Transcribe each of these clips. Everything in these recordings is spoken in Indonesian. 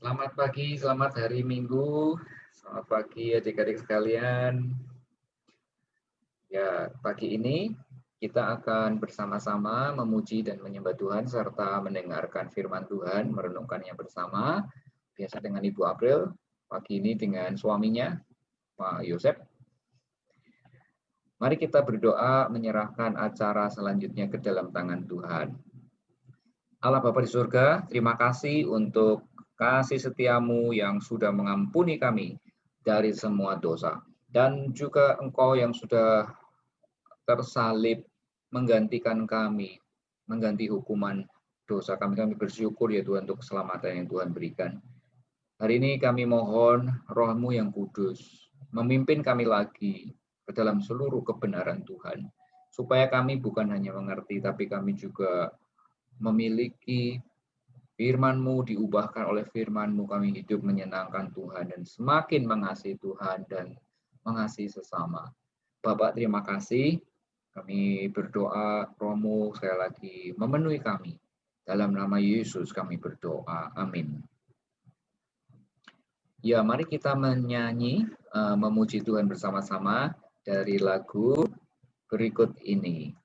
Selamat pagi, selamat hari Minggu. Selamat pagi adik-adik sekalian. Ya, pagi ini kita akan bersama-sama memuji dan menyembah Tuhan serta mendengarkan firman Tuhan, merenungkannya bersama. Biasa dengan Ibu April, pagi ini dengan suaminya, Pak Yosep. Mari kita berdoa menyerahkan acara selanjutnya ke dalam tangan Tuhan. Allah Bapa di surga, terima kasih untuk kasih setiamu yang sudah mengampuni kami dari semua dosa. Dan juga Engkau yang sudah tersalib menggantikan kami, mengganti hukuman dosa kami. Kami bersyukur ya Tuhan untuk keselamatan yang Tuhan berikan. Hari ini kami mohon Roh-Mu yang kudus memimpin kami lagi ke dalam seluruh kebenaran Tuhan. Supaya kami bukan hanya mengerti, tapi kami juga memiliki firman-Mu, diubahkan oleh firman-Mu, kami hidup menyenangkan Tuhan dan semakin mengasihi Tuhan dan mengasihi sesama. Bapak, terima kasih. Kami berdoa, Roh-Mu sekali lagi memenuhi kami. Dalam nama Yesus kami berdoa. Amin. Ya, mari kita menyanyi, memuji Tuhan bersama-sama dari lagu berikut ini.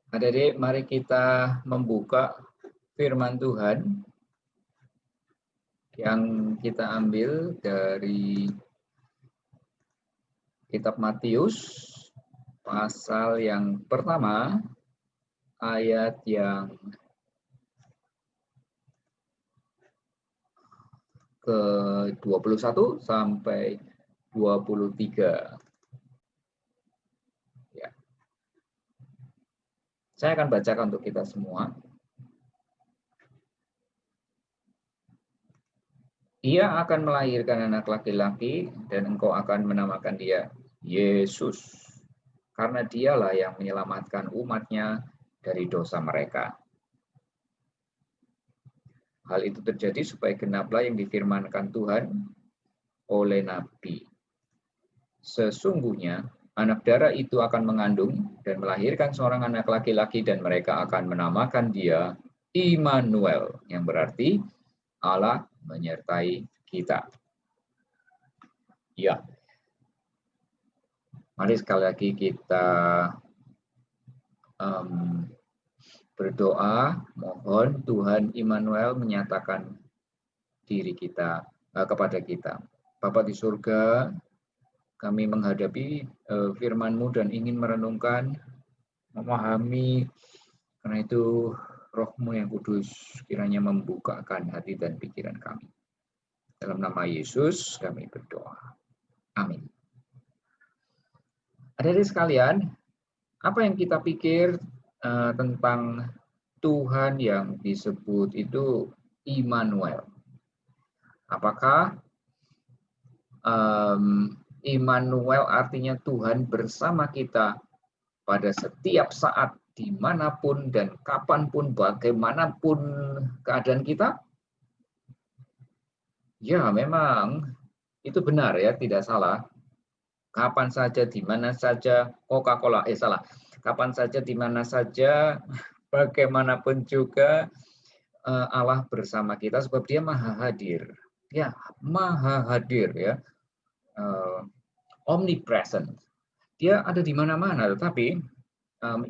Adik-adik, mari kita membuka firman Tuhan yang kita ambil dari kitab Matius, pasal yang pertama, ayat yang ke-21 sampai 23. Ya. Saya akan bacakan untuk kita semua. Ia akan melahirkan anak laki-laki dan engkau akan menamakan dia Yesus, karena dialah yang menyelamatkan umatnya dari dosa mereka. Hal itu terjadi supaya genaplah yang difirmankan Tuhan oleh Nabi. Sesungguhnya anak darah itu akan mengandung dan melahirkan seorang anak laki-laki dan mereka akan menamakan dia Immanuel, yang berarti Allah menyertai kita. Ya. Mari sekali lagi kita berdoa, mohon Tuhan Immanuel menyatakan diri kita kepada kita. Bapa di surga, kami menghadapi firman-Mu dan ingin merenungkan, memahami Karena itu Roh-Mu yang kudus kiranya membukakan hati dan pikiran kami. Dalam nama Yesus kami berdoa. Amin. Adik-adik sekalian, apa yang kita pikir tentang Tuhan yang disebut itu Immanuel? Apakah Immanuel artinya Tuhan bersama kita pada setiap saat, dimanapun dan kapanpun, bagaimanapun keadaan kita? Ya, memang itu benar ya, tidak salah. Kapan saja, di mana saja, Coca-Cola, salah. Kapan saja, di mana saja, bagaimanapun juga Allah bersama kita sebab Dia Maha Hadir. Ya, Maha Hadir ya. Omnipresent. Dia ada di mana-mana, tetapi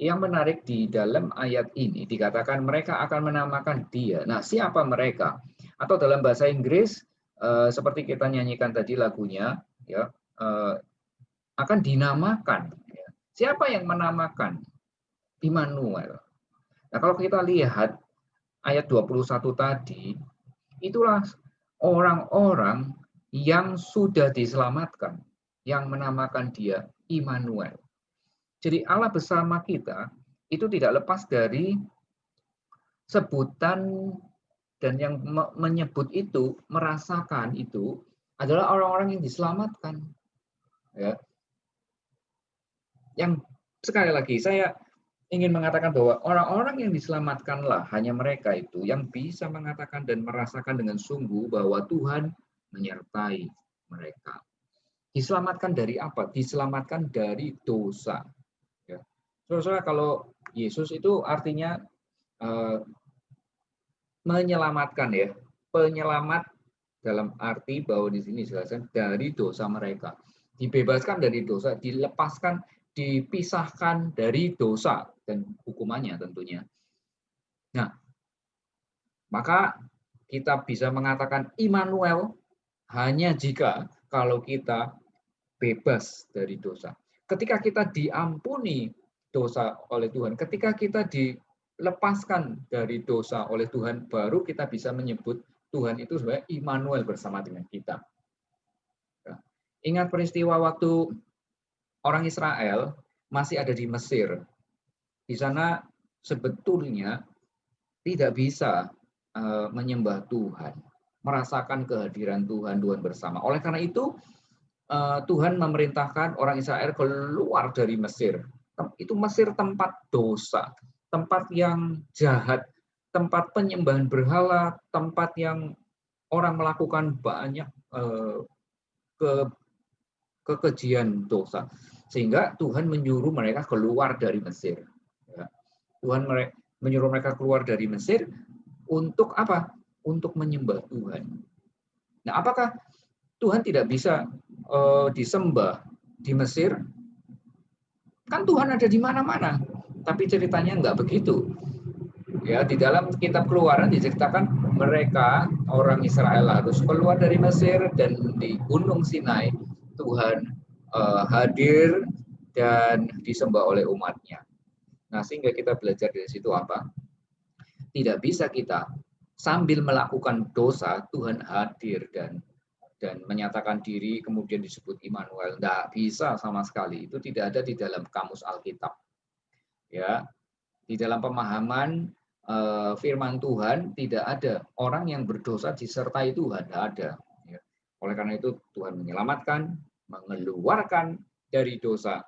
yang menarik di dalam ayat ini dikatakan mereka akan menamakan Dia. Nah, siapa mereka? Atau dalam bahasa Inggris seperti kita nyanyikan tadi lagunya, ya akan dinamakan. Ya. Siapa yang menamakan? Immanuel. Nah, kalau kita lihat ayat 21 tadi, itulah orang-orang yang sudah diselamatkan, yang menamakan Dia Immanuel. Jadi Allah bersama kita itu tidak lepas dari sebutan, dan yang menyebut itu, merasakan itu adalah orang-orang yang diselamatkan. Ya. Yang sekali lagi saya ingin mengatakan bahwa orang-orang yang diselamatkanlah hanya mereka itu yang bisa mengatakan dan merasakan dengan sungguh bahwa Tuhan menyertai mereka. Diselamatkan dari apa? Diselamatkan dari dosa. Ya. Saudara, kalau Yesus itu artinya menyelamatkan ya, penyelamat dalam arti bahwa di sini dijelaskan dari dosa mereka, dibebaskan dari dosa, dilepaskan, dipisahkan dari dosa dan hukumannya tentunya. Nah, maka kita bisa mengatakan Immanuel hanya jika kalau kita bebas dari dosa. Ketika kita diampuni dosa oleh Tuhan, ketika kita dilepaskan dari dosa oleh Tuhan, baru kita bisa menyebut Tuhan itu sebagai Immanuel bersama dengan kita. Ingat peristiwa waktu orang Israel masih ada di Mesir. Di sana sebetulnya tidak bisa menyembah Tuhan, merasakan kehadiran Tuhan bersama. Oleh karena itu, Tuhan memerintahkan orang Israel keluar dari Mesir. Itu Mesir tempat dosa, tempat yang jahat, tempat penyembahan berhala, tempat yang orang melakukan banyak kekejian dosa. Sehingga Tuhan menyuruh mereka keluar dari Mesir. Tuhan menyuruh mereka keluar dari Mesir untuk apa? Untuk menyembah Tuhan. Nah, apakah Tuhan tidak bisa disembah di Mesir? Kan Tuhan ada di mana-mana. Tapi ceritanya enggak begitu. Ya, di dalam kitab Keluaran diceritakan mereka orang Israel harus keluar dari Mesir, dan di Gunung Sinai Tuhan hadir dan disembah oleh umatnya. Nah, sehingga kita belajar dari situ apa? Tidak bisa kita sambil melakukan dosa Tuhan hadir dan menyatakan diri kemudian disebut Immanuel. Tidak bisa sama sekali. Itu tidak ada di dalam kamus Alkitab. Ya, di dalam pemahaman firman Tuhan tidak ada orang yang berdosa disertai Tuhan, tidak ada. Ya. Oleh karena itu Tuhan menyelamatkan, mengeluarkan dari dosa,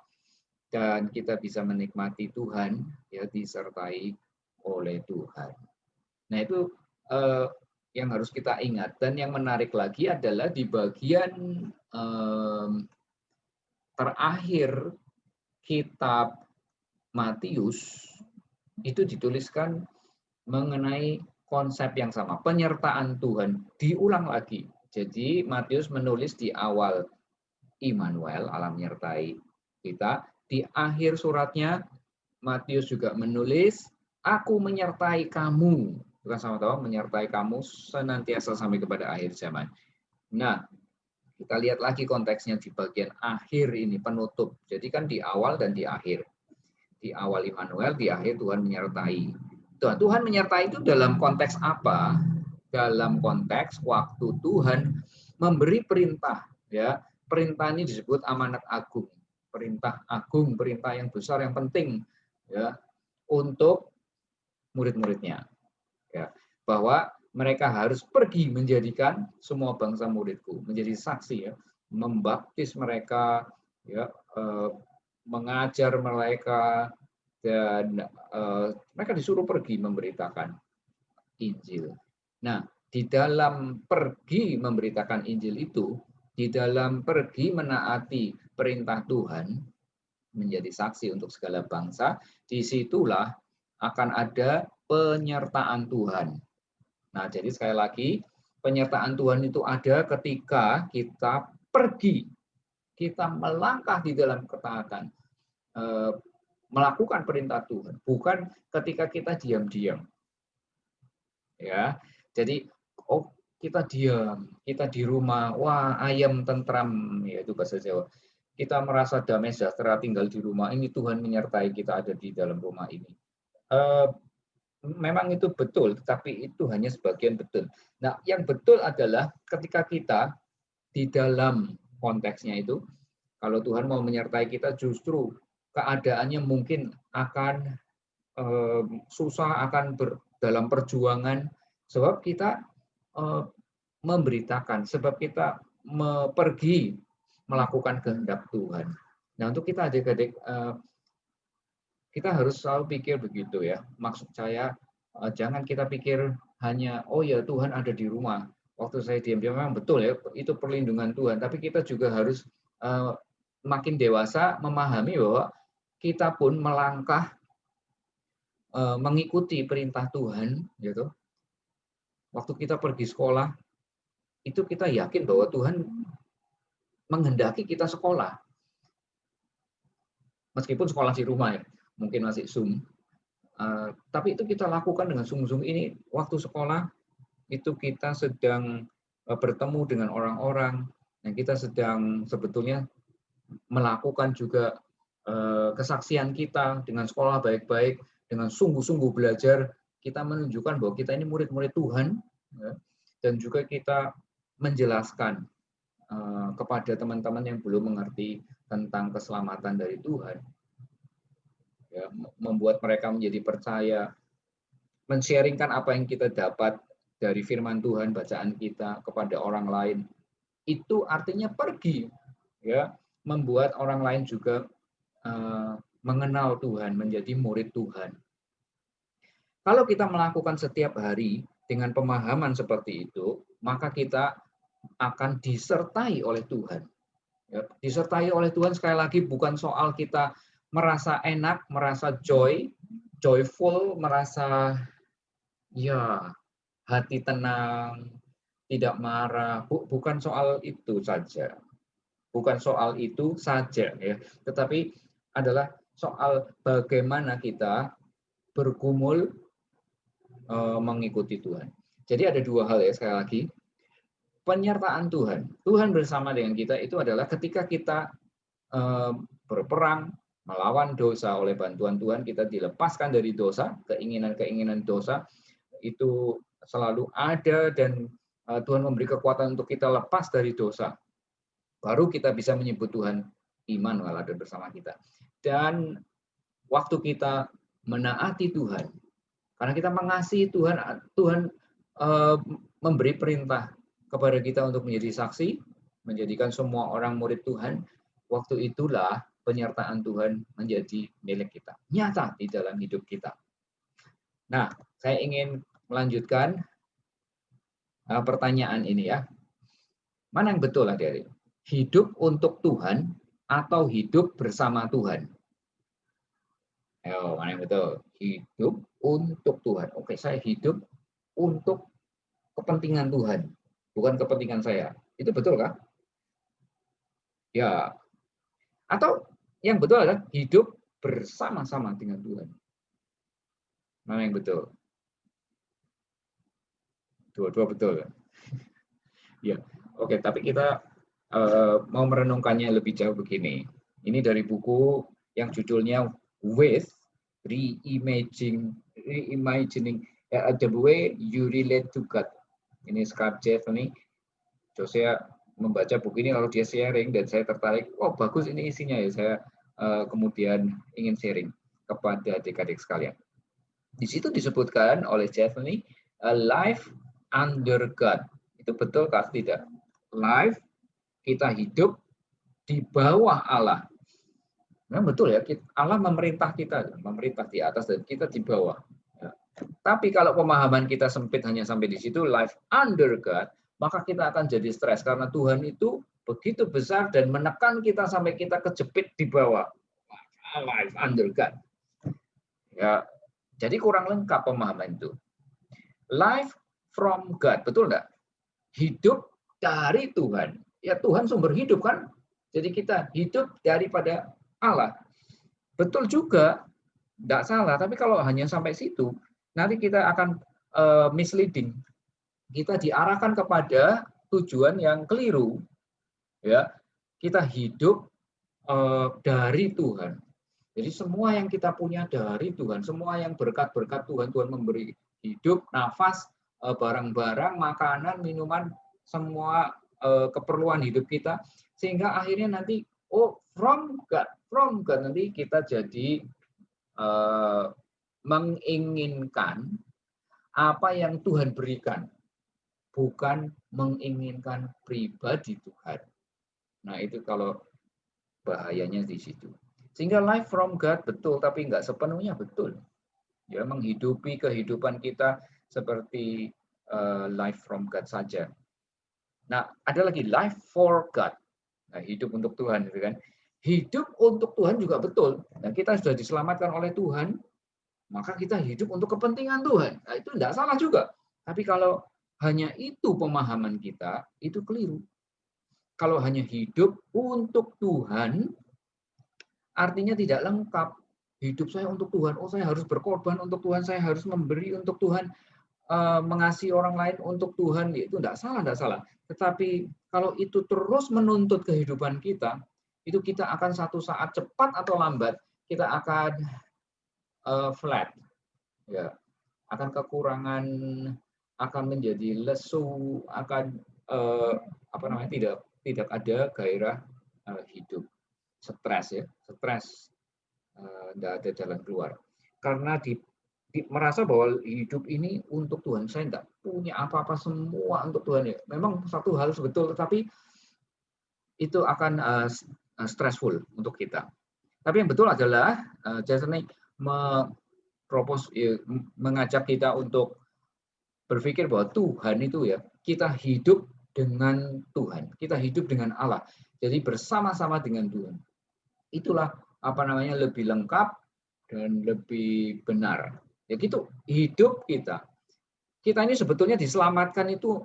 dan kita bisa menikmati Tuhan ya disertai oleh Tuhan. Nah, itu yang harus kita ingat. Dan yang menarik lagi adalah di bagian terakhir kitab Matius itu dituliskan mengenai konsep yang sama, penyertaan Tuhan diulang lagi. Jadi Matius menulis di awal Immanuel, Allah menyertai kita. Di akhir suratnya Matius juga menulis, aku menyertai kamu. Bukan sama-sama menyertai kamu senantiasa sampai kepada akhir zaman. Nah, kita lihat lagi konteksnya di bagian akhir ini, penutup. Jadi kan di awal dan di akhir. Di awal Immanuel, di akhir Tuhan menyertai. Tuhan menyertai itu dalam konteks apa? Dalam konteks waktu Tuhan memberi perintah, ya. Perintah ini disebut amanat agung. Perintah agung, perintah yang besar, yang penting, ya, untuk murid-muridnya, ya, bahwa mereka harus pergi menjadikan semua bangsa muridku, menjadi saksi, ya, membaptis mereka, ya, mengajar mereka, dan mereka disuruh pergi memberitakan Injil. Nah, di dalam pergi memberitakan Injil itu, di dalam pergi menaati perintah Tuhan, menjadi saksi untuk segala bangsa, disitulah akan ada penyertaan Tuhan. Nah, jadi sekali lagi, penyertaan Tuhan itu ada ketika kita pergi, kita melangkah di dalam ketaatan, melakukan perintah Tuhan, bukan ketika kita diam-diam. Ya, jadi kita diam, kita di rumah, wah ayam tentram, ya itu bahasa Jawa. Kita merasa damai sejahtera tinggal di rumah ini, Tuhan menyertai kita ada di dalam rumah ini. Memang itu betul, tapi itu hanya sebagian betul. Nah, yang betul adalah ketika kita di dalam konteksnya itu, kalau Tuhan mau menyertai kita, justru keadaannya mungkin akan susah, akan dalam perjuangan, sebab kita memberitakan, sebab kita pergi melakukan kehendak Tuhan. Nah, untuk kita adik-adik, kita harus selalu pikir begitu, ya. Maksud saya, jangan kita pikir hanya, oh ya Tuhan ada di rumah. Waktu saya diam-diam memang betul, ya, itu perlindungan Tuhan. Tapi kita juga harus makin dewasa memahami bahwa kita pun melangkah mengikuti perintah Tuhan, gitu. Waktu kita pergi sekolah, itu kita yakin bahwa Tuhan menghendaki kita sekolah. Meskipun sekolah di rumah, ya, mungkin masih Zoom. Tapi itu kita lakukan dengan sungguh-sungguh. Ini waktu sekolah, itu kita sedang bertemu dengan orang-orang, yang kita sedang sebetulnya melakukan juga kesaksian kita dengan sekolah baik-baik, dengan sungguh-sungguh belajar, kita menunjukkan bahwa kita ini murid-murid Tuhan, ya, dan juga kita menjelaskan kepada teman-teman yang belum mengerti tentang keselamatan dari Tuhan, ya, membuat mereka menjadi percaya, men-sharingkan apa yang kita dapat dari firman Tuhan, bacaan kita kepada orang lain. Itu artinya pergi, ya, membuat orang lain juga mengenal Tuhan, menjadi murid Tuhan. Kalau kita melakukan setiap hari dengan pemahaman seperti itu, maka kita akan disertai oleh Tuhan. Ya, disertai oleh Tuhan sekali lagi bukan soal kita merasa enak, merasa joyful, merasa ya hati tenang, tidak marah, bukan soal itu saja. Bukan soal itu saja, ya, tetapi adalah soal bagaimana kita bergumul mengikuti Tuhan. Jadi ada dua hal, ya, sekali lagi. Penyertaan Tuhan. Tuhan bersama dengan kita itu adalah ketika kita berperang melawan dosa, oleh bantuan Tuhan kita dilepaskan dari dosa, keinginan-keinginan dosa itu selalu ada, dan Tuhan memberi kekuatan untuk kita lepas dari dosa. Baru kita bisa menyebut Tuhan Immanuel ada bersama kita. Dan waktu kita menaati Tuhan, karena kita mengasihi Tuhan, Tuhan memberi perintah kepada kita untuk menjadi saksi, menjadikan semua orang murid Tuhan. Waktu itulah penyertaan Tuhan menjadi milik kita, nyata di dalam hidup kita. Nah, saya ingin melanjutkan pertanyaan ini, ya. Mana yang betul, adik-adik? Hidup untuk Tuhan atau hidup bersama Tuhan? Ayo, mana yang betul? Hidup untuk Tuhan. Oke, saya hidup untuk kepentingan Tuhan, bukan kepentingan saya. Itu betul, kah? Ya. Atau yang betul adalah hidup bersama-sama dengan Tuhan. Mana yang betul? Dua-dua betul. Ya. Oke, tapi kita mau merenungkannya lebih jauh begini. Ini dari buku yang judulnya with reimagining the way you relate to God. Ini Scott Jeffrey. Saya membaca buku ini lalu dia sharing dan saya tertarik. Oh bagus ini isinya ya. Saya kemudian ingin sharing kepada adik-adik sekalian. Di situ disebutkan oleh Jeffrey, a life under God. Itu betul kah tidak? Life kita hidup di bawah Allah. Nah, betul ya, Allah memerintah kita, memerintah di atas dan kita di bawah. Ya. Tapi kalau pemahaman kita sempit hanya sampai di situ, life under God, maka kita akan jadi stres karena Tuhan itu begitu besar dan menekan kita sampai kita kejepit di bawah. Life under God. Ya, jadi kurang lengkap pemahaman itu. Life from God, betul enggak? Hidup dari Tuhan. Ya Tuhan sumber hidup kan? Jadi kita hidup daripada Allah. Betul juga, enggak salah. Tapi kalau hanya sampai situ, nanti kita akan misleading. Kita diarahkan kepada tujuan yang keliru. Ya, kita hidup dari Tuhan. Jadi semua yang kita punya dari Tuhan, semua yang berkat-berkat Tuhan, Tuhan memberi hidup, nafas, barang-barang, makanan, minuman, semua keperluan hidup kita, sehingga akhirnya nanti from God nanti kita jadi menginginkan apa yang Tuhan berikan, bukan menginginkan pribadi Tuhan. Nah itu kalau bahayanya di situ. Sehingga life from God betul, tapi nggak sepenuhnya betul. Ya, menghidupi kehidupan kita seperti life from God saja. Nah, ada lagi life for God. Nah, hidup untuk Tuhan, gitu kan? Hidup untuk Tuhan juga betul. Nah, kita sudah diselamatkan oleh Tuhan, maka kita hidup untuk kepentingan Tuhan. Nah, itu tidak salah juga. Tapi kalau hanya itu pemahaman kita, itu keliru. Kalau hanya hidup untuk Tuhan, artinya tidak lengkap. Hidup saya untuk Tuhan, saya harus berkorban untuk Tuhan, saya harus memberi untuk Tuhan, mengasihi orang lain untuk Tuhan, itu tidak salah. Tetapi kalau itu terus menuntut kehidupan kita, itu kita akan satu saat cepat atau lambat, kita akan flat, ya, akan kekurangan, akan menjadi lesu, akan tidak ada gairah hidup. Stres ya, tidak ada jalan keluar karena merasa bahwa hidup ini untuk Tuhan, saya tidak punya apa-apa, semua untuk Tuhan ya. Memang satu hal betul, tetapi itu akan stressful untuk kita. Tapi yang betul adalah Jason mengajak kita untuk berpikir bahwa Tuhan itu ya, kita hidup dengan Tuhan, kita hidup dengan Allah, jadi bersama-sama dengan Tuhan. Itulah lebih lengkap dan lebih benar. Ya gitu, hidup kita. Kita ini sebetulnya diselamatkan itu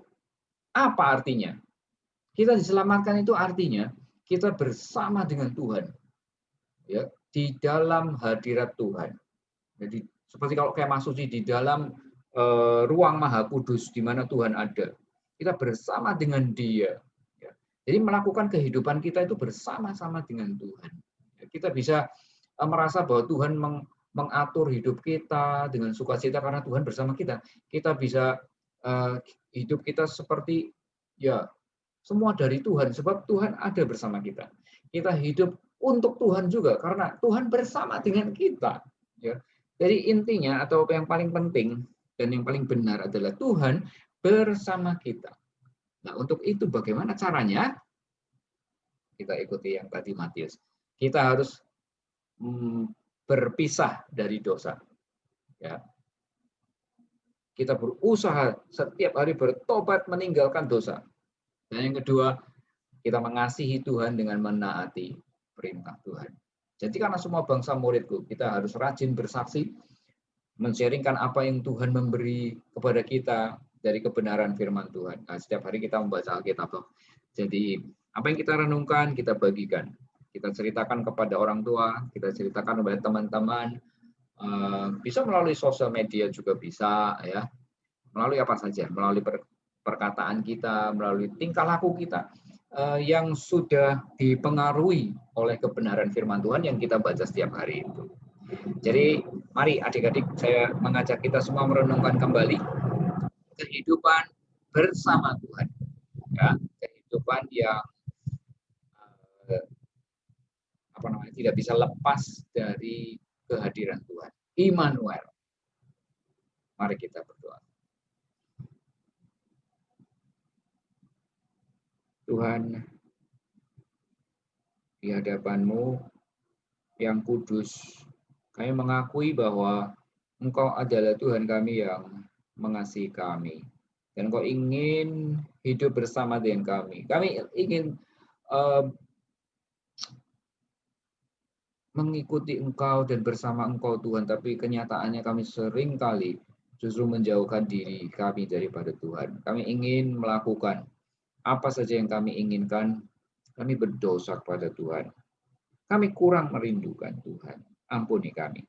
apa artinya? Kita diselamatkan itu artinya kita bersama dengan Tuhan. Ya, di dalam hadirat Tuhan. Jadi seperti kalau kemah suci di dalam ruang Maha Kudus di mana Tuhan ada. Kita bersama dengan Dia. Ya. Jadi melakukan kehidupan kita itu bersama-sama dengan Tuhan. Kita bisa merasa bahwa Tuhan mengatur hidup kita dengan sukacita karena Tuhan bersama kita. Kita bisa hidup kita seperti ya semua dari Tuhan sebab Tuhan ada bersama kita. Kita hidup untuk Tuhan juga karena Tuhan bersama dengan kita. Ya. Jadi intinya atau yang paling penting dan yang paling benar adalah Tuhan bersama kita. Nah untuk itu bagaimana caranya? Kita ikuti yang tadi Matius. Kita harus berpisah dari dosa. Ya. Kita berusaha setiap hari bertobat meninggalkan dosa. Dan yang kedua, kita mengasihi Tuhan dengan menaati perintah Tuhan. Jadi karena semua bangsa muridku, kita harus rajin bersaksi, men-sharingkan apa yang Tuhan memberi kepada kita dari kebenaran firman Tuhan. Nah, setiap hari kita membaca Alkitab. Jadi apa yang kita renungkan, kita bagikan. Kita ceritakan kepada orang tua, kita ceritakan kepada teman-teman, bisa melalui sosial media juga bisa, ya. Melalui apa saja, melalui perkataan kita, melalui tingkah laku kita yang sudah dipengaruhi oleh kebenaran firman Tuhan yang kita baca setiap hari itu. Jadi mari adik-adik, saya mengajak kita semua merenungkan kembali kehidupan bersama Tuhan. Ya, kehidupan yang tidak bisa lepas dari kehadiran Tuhan. Immanuel. Mari kita berdoa. Tuhan, di hadapan-Mu yang kudus, kami mengakui bahwa Engkau adalah Tuhan kami yang mengasihi kami. Dan Engkau ingin hidup bersama dengan kami. Kami ingin mengikuti Engkau dan bersama Engkau Tuhan, tapi kenyataannya kami sering kali justru menjauhkan diri kami daripada Tuhan. Kami ingin melakukan apa saja yang kami inginkan, kami berdosa kepada Tuhan. Kami kurang merindukan Tuhan. Ampuni kami.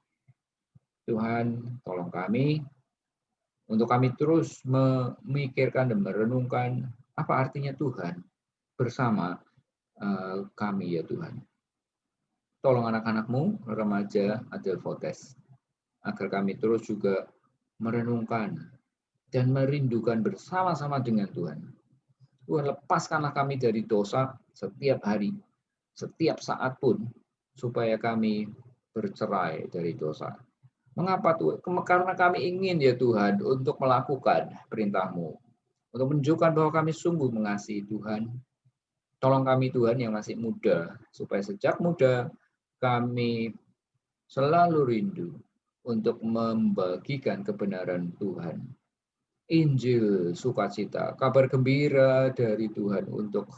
Tuhan, tolong kami untuk kami terus memikirkan dan merenungkan apa artinya Tuhan bersama kami ya Tuhan. Tolong anak-anak-Mu, remaja Adelphotes, agar kami terus juga merenungkan dan merindukan bersama-sama dengan Tuhan. Tuhan, lepaskanlah kami dari dosa setiap hari, setiap saat pun, supaya kami bercerai dari dosa. Mengapa Tuhan? Karena kami ingin ya Tuhan untuk melakukan perintah-Mu, untuk menunjukkan bahwa kami sungguh mengasihi Tuhan. Tolong kami Tuhan yang masih muda, supaya sejak muda kami selalu rindu untuk membagikan kebenaran Tuhan. Injil sukacita, kabar gembira dari Tuhan untuk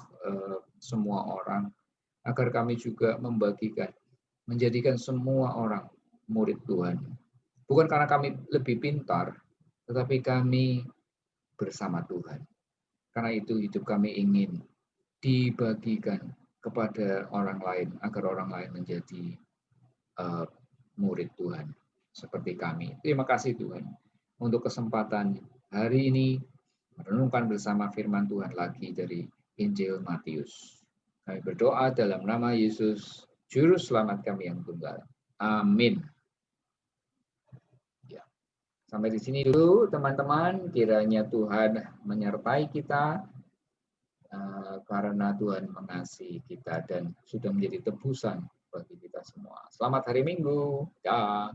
semua orang, agar kami juga membagikan, menjadikan semua orang murid Tuhan. Bukan karena kami lebih pintar, tetapi kami bersama Tuhan. Karena itu hidup kami ingin dibagikan kepada orang lain, agar orang lain menjadi murid Tuhan seperti kami. Terima kasih Tuhan untuk kesempatan hari ini merenungkan bersama firman Tuhan lagi dari Injil Matius. Kami berdoa dalam nama Yesus, Juru Selamat kami yang tunggal. Amin. Ya. Sampai di sini dulu teman-teman, kiranya Tuhan menyertai kita karena Tuhan mengasihi kita dan sudah menjadi tebusan bagi kita semua. Selamat hari Minggu. Ya.